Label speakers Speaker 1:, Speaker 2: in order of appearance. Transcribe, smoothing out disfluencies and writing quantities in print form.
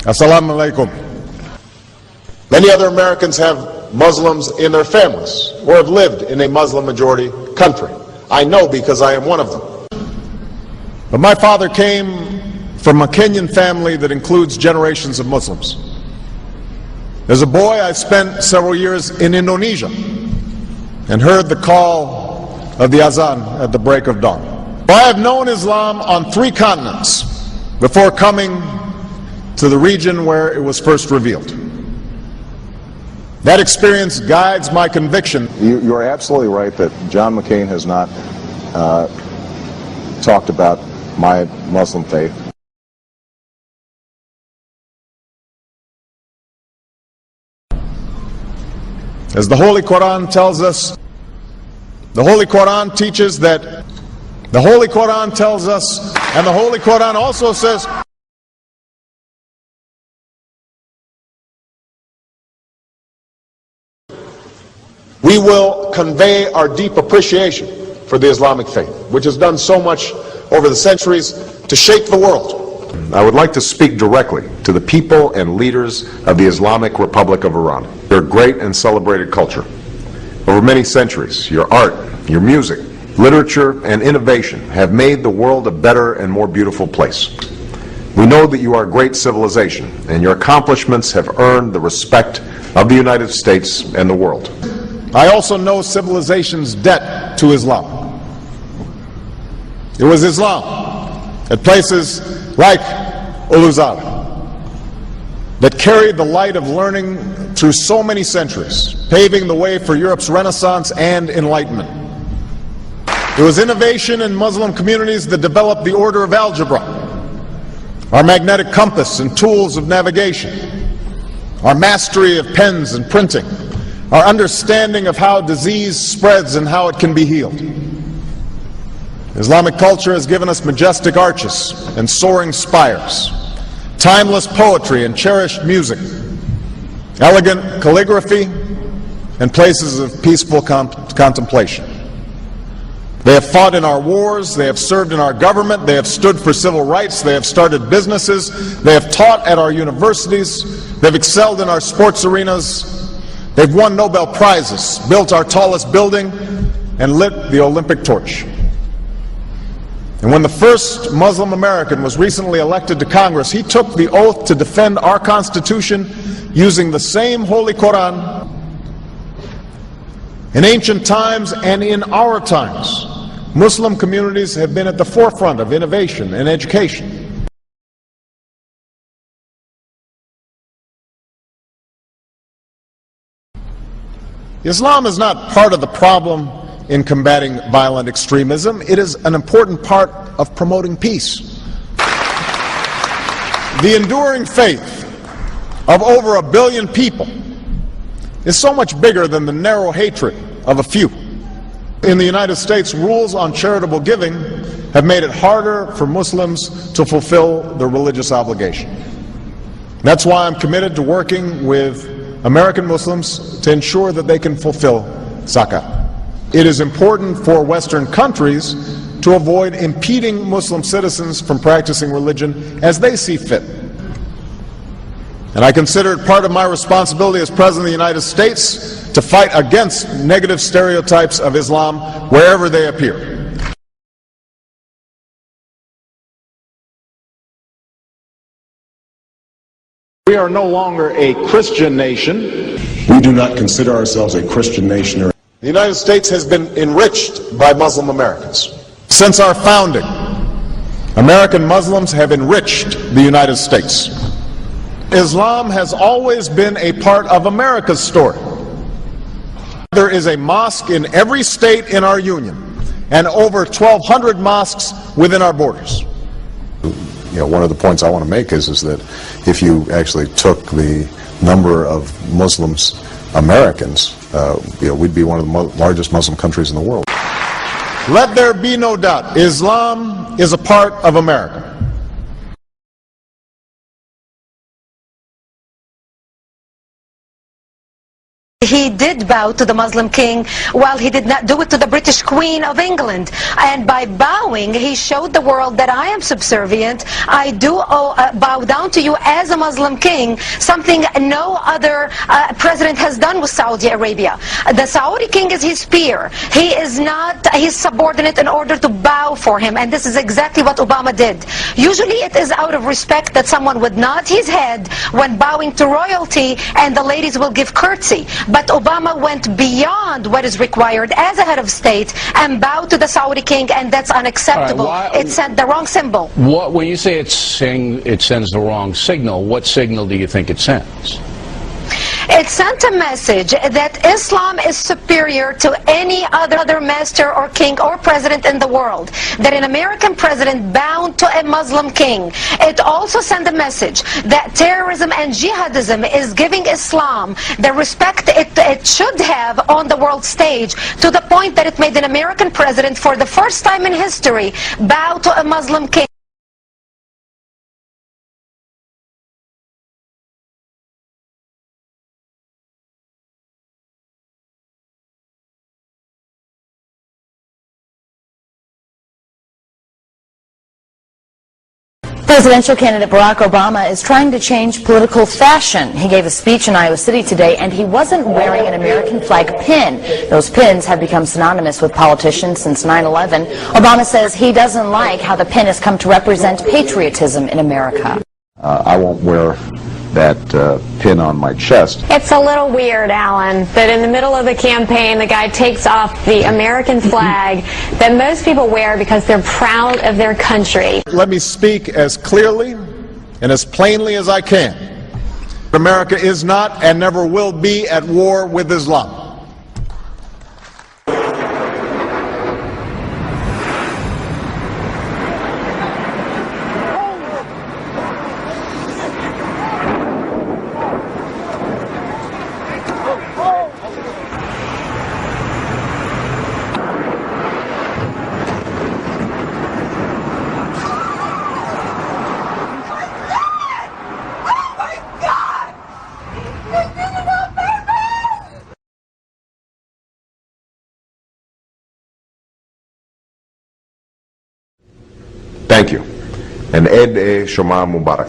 Speaker 1: Assalamu alaikum. Many other Americans have Muslims in their families or have lived in a Muslim majority country. I know because I am one of them. But my father came from a Kenyan family that includes generations of Muslims. As a boy, I spent several years in Indonesia and heard the call of the azan at the break of dawn. I have known Islam on 3 continents before coming to the region where it was first revealed. That experience guides my conviction.
Speaker 2: You're absolutely right that John McCain has not talked about my Muslim faith.
Speaker 1: As the Holy Quran tells us, the Holy Quran teaches that, the Holy Quran tells us, and the Holy Quran also says, we will convey our deep appreciation for the Islamic faith, which has done so much over the centuries to shape the world.
Speaker 3: I would like to speak directly to the people and leaders of the Islamic Republic of Iran. Their great and celebrated culture. Over many centuries, your art, your music, literature, and innovation have made the world a better and more beautiful place. We know that you are a great civilization, and your accomplishments have earned the respect of the United States and the world.
Speaker 1: I also know civilization's debt to Islam. It was Islam at places like Uluzar that carried the light of learning through so many centuries, paving the way for Europe's Renaissance and Enlightenment. It was innovation in Muslim communities that developed the order of algebra, our magnetic compass and tools of navigation, our mastery of pens and printing, our understanding of how disease spreads and how it can be healed. Islamic culture has given us majestic arches and soaring spires, timeless poetry and cherished music, elegant calligraphy, and places of peaceful contemplation. They have fought in our wars, they have served in our government, they have stood for civil rights, they have started businesses, they have taught at our universities, they've excelled in our sports arenas, they've won Nobel Prizes, built our tallest building, and lit the Olympic torch. And when the first Muslim American was recently elected to Congress, he took the oath to defend our Constitution using the same Holy Quran. In ancient times and in our times, Muslim communities have been at the forefront of innovation and education. Islam is not part of the problem in combating violent extremism. It is an important part of promoting peace. The enduring faith of over 1 billion people is so much bigger than the narrow hatred of a few. In the United States, rules on charitable giving have made it harder for Muslims to fulfill their religious obligation. That's why I'm committed to working with American Muslims to ensure that they can fulfill zakat. It is important for Western countries to avoid impeding Muslim citizens from practicing religion as they see fit. And I consider it part of my responsibility as President of the United States to fight against negative stereotypes of Islam wherever they appear. We are no longer a Christian nation.
Speaker 2: We do not consider ourselves a Christian nation.
Speaker 1: The United States has been enriched by Muslim Americans. Since our founding, American Muslims have enriched the United States. Islam has always been a part of America's story. There is a mosque in every state in our union and over 1,200 mosques within our borders.
Speaker 2: One of the points I want to make is that if you actually took the number of Muslims Americans, we'd be one of the largest Muslim countries in the world.
Speaker 1: Let there be no doubt, Islam is a part of America.
Speaker 4: He did bow to the Muslim king, while he did not do it to the British Queen of England. And by bowing, he showed the world that I am subservient. I do bow down to you as a Muslim king, something no other president has done with Saudi Arabia. The Saudi king is his peer. He is not his subordinate in order to bow for him. And this is exactly what Obama did. Usually it is out of respect that someone would nod his head when bowing to royalty, and the ladies will give curtsy. But Obama went beyond what is required as a head of state and bowed to the Saudi king, and that's unacceptable. It sent the wrong symbol.
Speaker 5: When you say it sends the wrong signal, what signal do you think it sends?
Speaker 4: It sent a message that Islam is superior to any other master or king or president in the world, that an American president bowed to a Muslim king. It also sent a message that terrorism and jihadism is giving Islam the respect it should have on the world stage, to the point that it made an American president, for the first time in history, bow to a Muslim king.
Speaker 6: Presidential candidate Barack Obama is trying to change political fashion. He gave a speech in Iowa City today, and he wasn't wearing an American flag pin. Those pins have become synonymous with politicians since 9/11. Obama says he doesn't like how the pin has come to represent patriotism in America.
Speaker 2: I won't wear that pin on my chest.
Speaker 7: It's a little weird, Alan, that in the middle of the campaign the guy takes off the American flag that most people wear because they're proud of their country.
Speaker 1: Let me speak as clearly and as plainly as I can. America is not and never will be at war with Islam.
Speaker 3: Thank you. And Eid Shoma Mubarak.